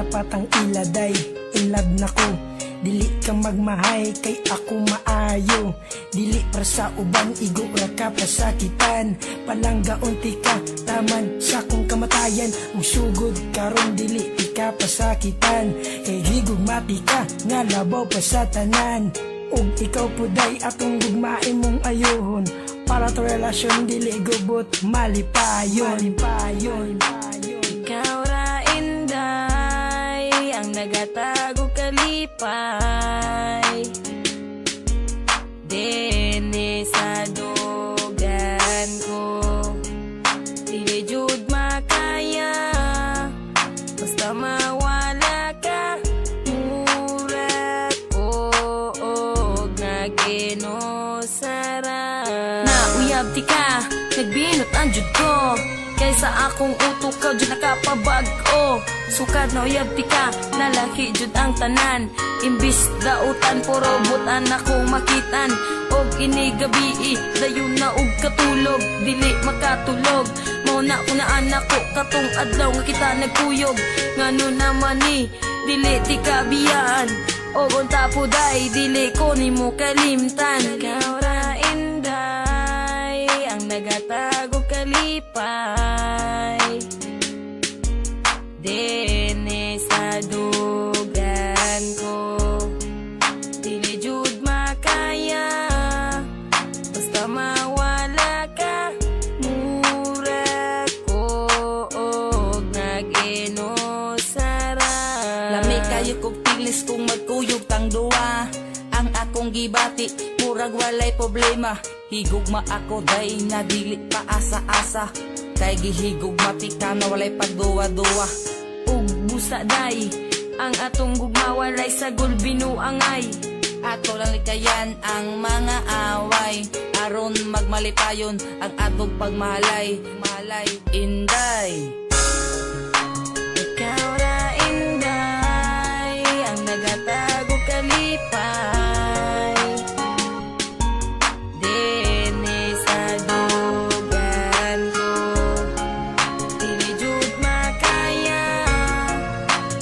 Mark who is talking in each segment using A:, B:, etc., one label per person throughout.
A: dapat ang iladay. In love na ko, dili ka magmahay kay ako maayo. Dili para sa uban, igura ka pasakitan. Palangga unti ka, taman sa kong kamatayan. Ug sugod karon dili ka pasakitan. Kay higugmati ka, nga labaw pa sa tanan. Ug ikaw puday atong gugmain mong ayohon. Para to relasyon dili gubot malipayon.
B: Ikaw ra inday, ang nagatago kalipay. Dene sa dogan ko, dili jud makaya. Basta mawala ka, mura ko og naginosara. Nauyab di ka, nagbinot ang jud ko. Kaysa akong utok ka, jud nakapabag-o. Sukad na uyab di ka, lalaki jud ang tanan. Imbis dautan, puro butan akong makitan. Og inigabi, dayon na og katulog. Dili makatulog, mauna ko na anak ko. Katong adlaw nga kita nagkuyog. Ngano naman ni, dili di ka biyaan. Og unta po day, dili ko ni mo kalimtan. Ikaw ra inday, ang nagatago kalipay. Dene sa dugan ko, dili jud makaya. Basta mawala ka, mura ko og naginosara.
C: Lami kayo kog tilis kung magkuyog tang duwa. Ang akong gibati, murag walay problema. Higugma ako day na dili pa asa-asa. Kay gihigugma tika na walay pagduwa-duwa.
B: Ug busa day, ang atong gugmawalay sa gulbinuangay.
C: Ato lang likayan ang mga away. Aron magmalipayon ang atong pagmahalay. Malay, inday.
B: Ikaw ra inday, ang nagatago kalipay. Dene sa dugan ko, dili jud makaya.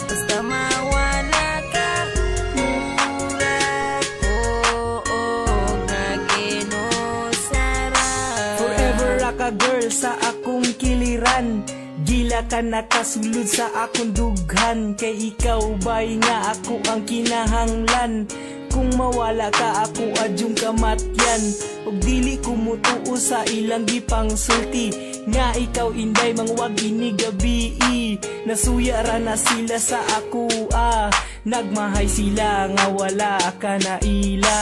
B: Basta mawala ka, mura ko og naginosara.
A: Forever ra ka girl sa akong kiliran. Gila ka nakasulod sa akong dughan. Kay ikaw bay nga ako ang kinahanglan. Kung mawala ka ako adyong kamatyan. Og dili ko mutuo sa ilang gipang sulti. Nga ikaw inday mangwag inigabi. Nasuya ra na sila sa ako Nagmahay sila nga wala ka na ila.